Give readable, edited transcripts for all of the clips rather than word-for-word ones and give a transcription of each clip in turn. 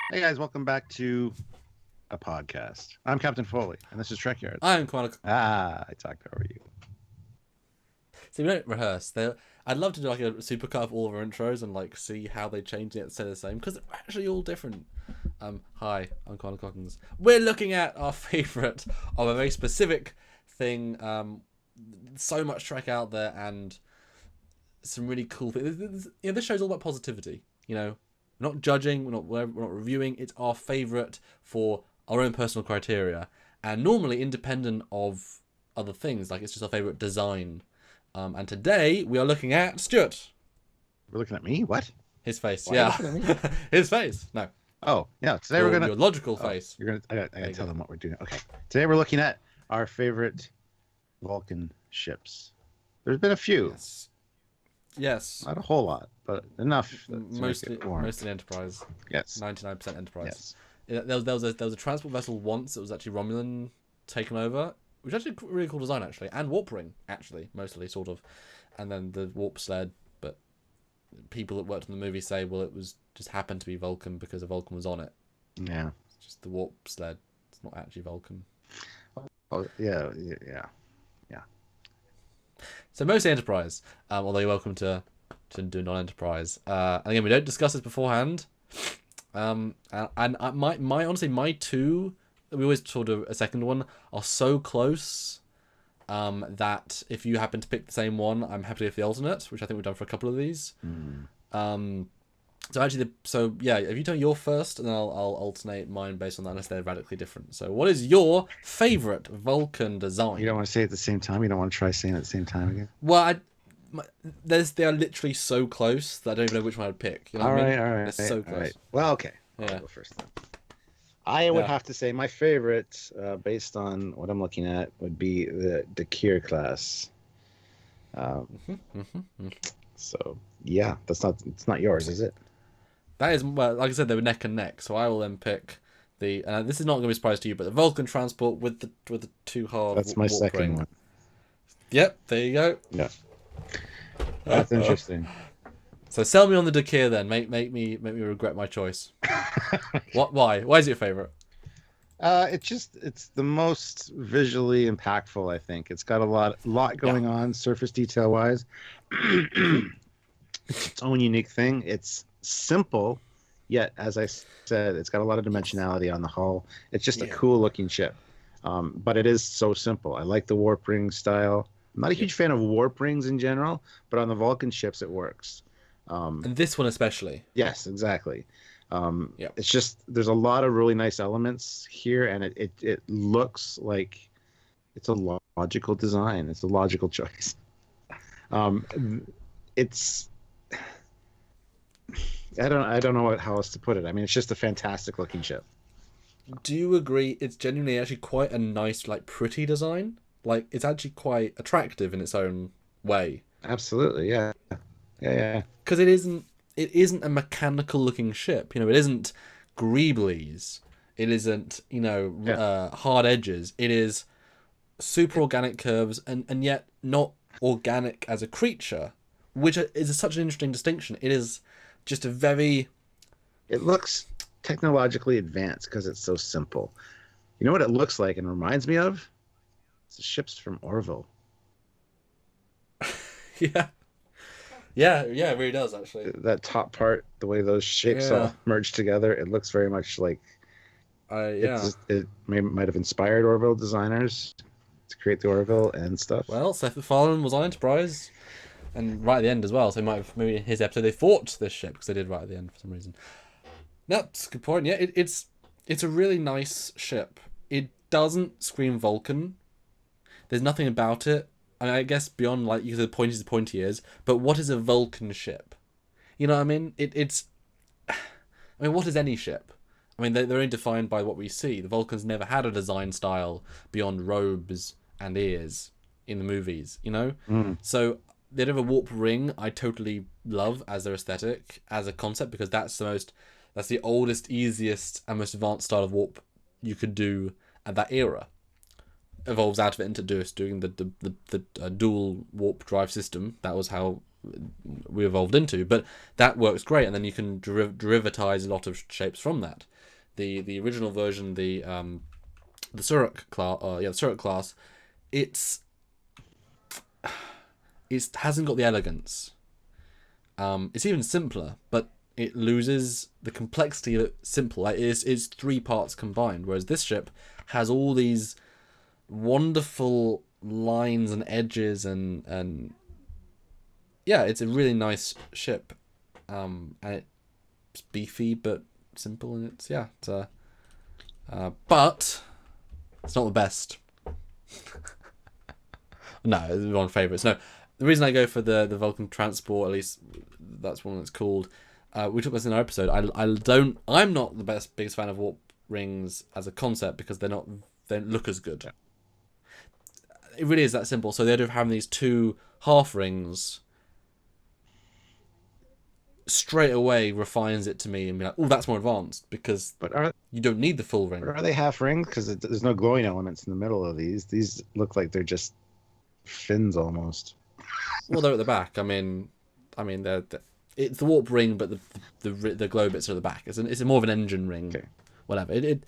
Hey guys, welcome back to a podcast. I'm Captain Foley, and this is Trekyards. I'm quite a... I talked over you. See, we don't rehearse. I'd love to do like a supercut of all of our intros and like see how they change it and stay the same because they're actually all different. Hi, I'm Connor Cockins. We're looking at our favourite of a very specific thing. So much Trek out there and some really cool things. This show's all about positivity. We're not judging, we're not reviewing. It's our favourite for our own personal criteria, and normally independent of other things. Like it's just our favourite design. And today we are looking at Stuart. We're looking at me? What? His face, Why yeah. are you looking at me? His face. No, Oh, yeah. Today we're gonna. your logical Oh, face. I gotta tell them what we're doing. Okay. Today we're looking at our favorite Vulcan ships. There's been a few, Yes. not a whole lot, but enough to make Mostly it warm. Enterprise. Yes. 99% Enterprise. Yes. There was a transport vessel once that was actually Romulan taken over, which is actually a really cool design actually, and warp ring actually mostly sort of, and then the warp sled. But people that worked on the movie say, well, it was just happened to be Vulcan because a Vulcan was on it. Yeah. It's just the warp sled. It's not actually Vulcan. Oh, yeah. Yeah. Yeah. So mostly Enterprise, although you're welcome to do non-Enterprise. And again, we don't discuss this beforehand. My honestly, my two, we always sort of a second one, are so close that if you happen to pick the same one, I'm happy with the alternate, which I think we've done for a couple of these. So actually, if you tell your first, and then I'll alternate mine based on that, unless they're radically different. So what is your favourite Vulcan design? You don't want to say it at the same time? You don't want to try saying it at the same time again? Well, they are literally so close that I don't even know which one I'd pick. You know what I mean? All right. They're so close. All right. Well, okay. I'll Yeah. go first then. I would Yeah. have to say my favorite, based on what I'm looking at, would be the Trekyard class. So yeah, it's not yours, is it? That is, well, like I said, they were neck and neck. So I will then pick the. This is not going to be a surprise to you, but the Vulcan transport with the two hard. That's my warp second ring. one. Yep, there you go. Yeah, that's interesting. So sell me on the Dakir then. Make me regret my choice. What? Why? Why is it your favorite? It's the most visually impactful. I think it's got a lot going on, surface detail wise. It's its own unique thing. It's simple, yet as I said, it's got a lot of dimensionality on the hull. It's just a cool looking ship, but it is so simple. I like the warp ring style. I'm not a huge fan of warp rings in general, but on the Vulcan ships it works. And this one especially. Yes, exactly. Yeah. It's just there's a lot of really nice elements here, and it looks like it's a logical design. It's a logical choice. It's I don't know how else to put it. I mean, it's just a fantastic looking ship. Do you agree? It's genuinely actually quite a nice, like, pretty design. Like, it's actually quite attractive in its own way. Absolutely, yeah, yeah. Because it isn't a mechanical looking ship. It isn't greeblies. It isn't hard edges. It is super organic curves and yet not organic as a creature, which is such an interesting distinction. It is just a very It looks technologically advanced because it's so simple. You know what it looks like and reminds me of? It's the ships from Orville. yeah. Yeah, it really does actually. That top part, the way those shapes Yeah. all merge together, it looks very much like Yeah. it might have inspired Orville designers to create the Orville and stuff. Well, Seth MacFarlane was on Enterprise, and right at the end as well. So maybe in his episode they fought this ship because they did right at the end for some reason. No, that's a good point. Yeah, it's a really nice ship. It doesn't scream Vulcan. There's nothing about it. I guess beyond like the pointy ears. But what is a Vulcan ship? You know what I mean? I mean, what is any ship? I mean, they're only defined by what we see. The Vulcans never had a design style beyond robes and ears in the movies, So the idea of a warp ring, I totally love as their aesthetic, as a concept, because that's the oldest, easiest, and most advanced style of warp you could do at that era. Evolves out of it into doing the dual warp drive system. That was how we evolved into. But that works great, and then you can derivatize a lot of shapes from that. The original version, the Suruk class, the Suruk class, it hasn't got the elegance. It's even simpler, but it loses the complexity of it. Simple, like it's 3 parts combined, whereas this ship has all these wonderful lines and edges, and yeah, it's a really nice ship, and it's beefy but simple, and it's but it's not the best. No, it's one of my favourites. No, the reason I go for the Vulcan transport, at least that's one that's called. We took this in our episode. I'm not the biggest fan of warp rings as a concept because they don't look as good. Yeah. It really is that simple. So the idea of having these 2 half rings straight away refines it to me and be like, oh, that's more advanced, because you don't need the full ring. Are they half rings? Because there's no glowing elements in the middle of these. These look like they're just fins almost. Well, they're at the back. I mean, it's the warp ring, but the glow bits are at the back. It's more of an engine ring. Okay. Whatever. It's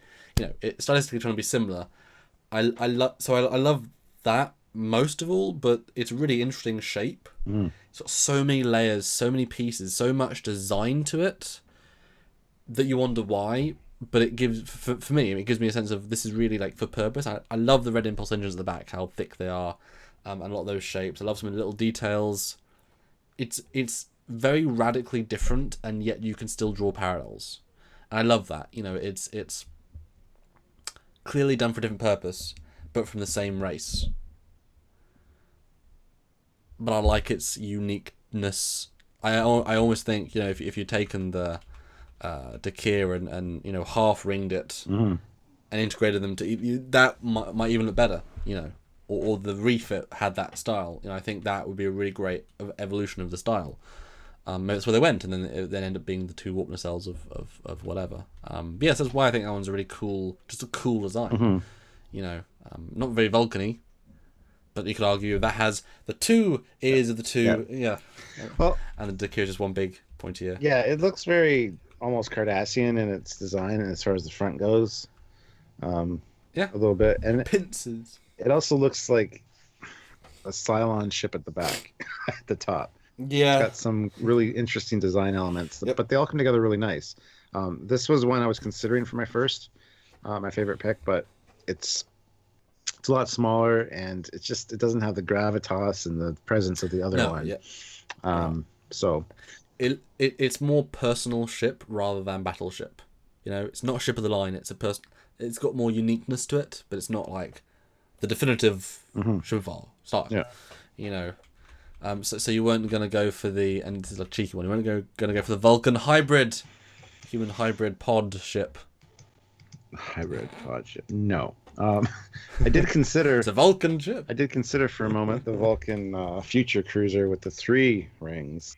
stylistically trying to be similar. I love that most of all, but it's a really interesting shape. It's got so many layers, so many pieces, so much design to it that you wonder why. But it gives, for me, it gives me a sense of this is really like for purpose. I love the red impulse engines at the back, how thick they are, and a lot of those shapes. I love some of the little details. It's very radically different, and yet you can still draw parallels. And I love that. It's clearly done for a different purpose, but from the same race. But I like its uniqueness. I almost think, if you'd taken the Dakir and half ringed it and integrated them that might even look better, or the refit had that style. I think that would be a really great evolution of the style. Maybe that's where they went, and then it then ended up being the 2 warp nacelles of whatever. Yes, that's why I think that one's a really cool, just a cool design. Not very Vulcan-y, but you could argue that has the 2 ears of the 2, well, and the Dakir is just one big pointy ear. Yeah, it looks very almost Cardassian in its design, and as far as the front goes, a little bit, and pincers. It also looks like a Cylon ship at the back, at the top. Yeah, it's got some really interesting design elements, but they all come together really nice. This was one I was considering for my favorite pick, but it's a lot smaller, and it doesn't have the gravitas and the presence of the other one. Yeah. So it's more personal ship rather than battleship. It's not a ship of the line. It's it's got more uniqueness to it, but it's not like the definitive ship of style. Yeah. So you weren't going to go for and this is a cheeky one, you weren't going to go for the Vulcan human hybrid pod ship. Hybrid pod ship. No. I did consider it's a Vulcan ship. I did consider for a moment the Vulcan future cruiser with the 3 rings.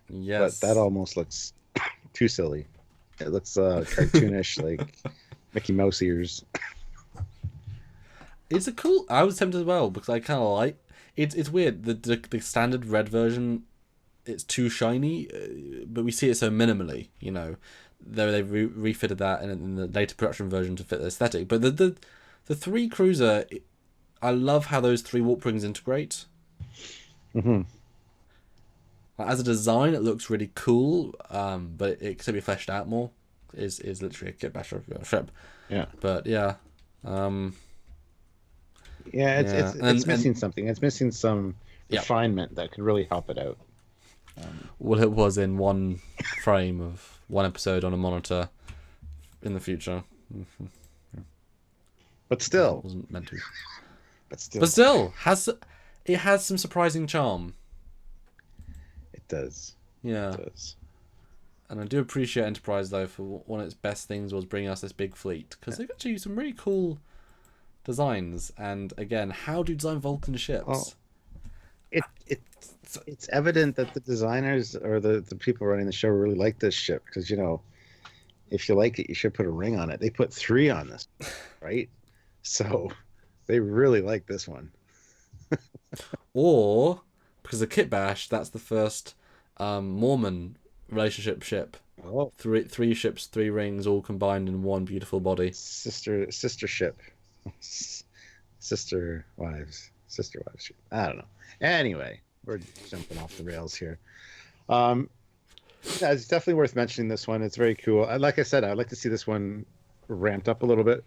Yes. But that almost looks too silly. It looks cartoonish, like Mickey Mouse ears. It's I was tempted as well, because I kind of like it's weird. The standard red version, it's too shiny, but we see it so minimally. They refitted that in the later production version to fit the aesthetic. But the 3 cruiser, I love how those 3 warp rings integrate. As a design, it looks really cool, but it could be fleshed out more. Is literally a kit basher of your ship. Yeah. But yeah. It's missing something. It's missing some refinement that could really help it out. Well, it was in one frame of one episode on a monitor in the future. But still, it wasn't meant to. But still, it has some surprising charm. It does. Yeah. It does. And I do appreciate Enterprise, though, for one of its best things was bringing us this big fleet, because they've actually some really cool designs. And again, how do you design Vulcan ships? Well, it's evident that the designers or the people running the show really like this ship, because if you like it, you should put a ring on it. They put 3 on this, right? So they really like this one. Or because the Kit Bash, that's the first Mormon relationship ship. Oh, Three ships, 3 rings, all combined in one beautiful body. sister ship, sister wives ship. I don't know. Anyway, we're jumping off the rails here. Yeah, it's definitely worth mentioning this one. It's very cool. Like I said, I'd like to see this one ramped up a little bit,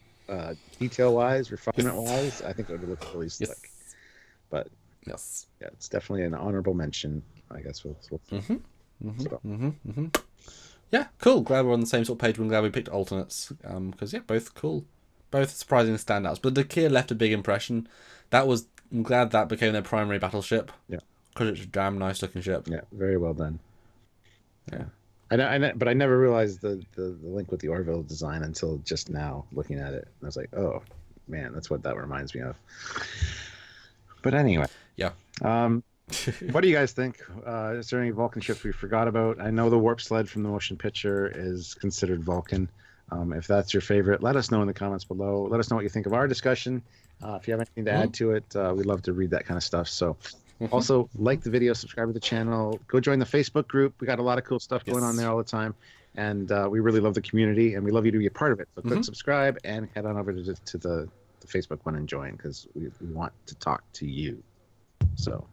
detail wise, refinement wise. I think it would look really slick. Yes. But Yes. yeah, it's definitely an honorable mention. I guess we'll Yeah, cool. Glad we're on the same sort of page. I'm glad we picked alternates. Because yeah, both cool, both surprising standouts. But the Kia left a big impression. I'm glad that became their primary battleship. Yeah, because it's a damn nice looking ship. Yeah, very well done. Yeah. But I never realized the link with the Orville design until just now, looking at it. I was like, oh man, that's what that reminds me of. But anyway, yeah. What do you guys think? Is there any Vulcan ships we forgot about? I know the warp sled from the motion picture is considered Vulcan. If that's your favorite, let us know in the comments below. Let us know what you think of our discussion. If you have anything to add to it, we'd love to read that kind of stuff. So also like the video, subscribe to the channel, go join the Facebook group. We got a lot of cool stuff going on there all the time. And we really love the community and we love you to be a part of it. So click subscribe and head on over to the Facebook one and join, because we want to talk to you. So,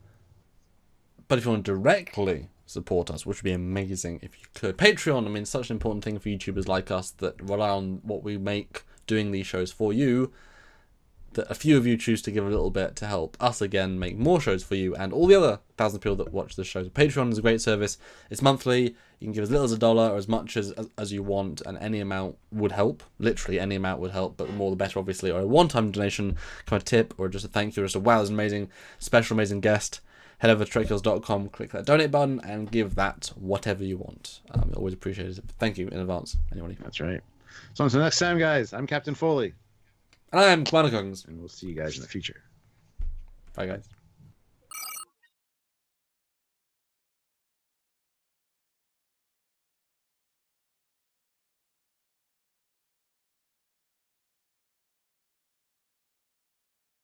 but if you want to directly support us, which would be amazing if you could, Patreon, I mean, such an important thing for YouTubers like us that rely on what we make doing these shows for you, that a few of you choose to give a little bit to help us again make more shows for you and all the other thousands of people that watch this show. So Patreon is a great service. It's monthly. You can give as little as $1 or as much as you want, and any amount would help. Literally any amount would help, but the more the better, obviously. Or a one-time donation, kind of tip, or just a thank you, or just a wow, that's amazing, special, amazing guest. Head over to trekyards.com, click that donate button, and give that whatever you want. Always appreciate it. Thank you in advance, anybody. That's right. So until next time, guys, I'm Captain Foley. And I am Commander Coggins. And we'll see you guys in the future. Bye, guys.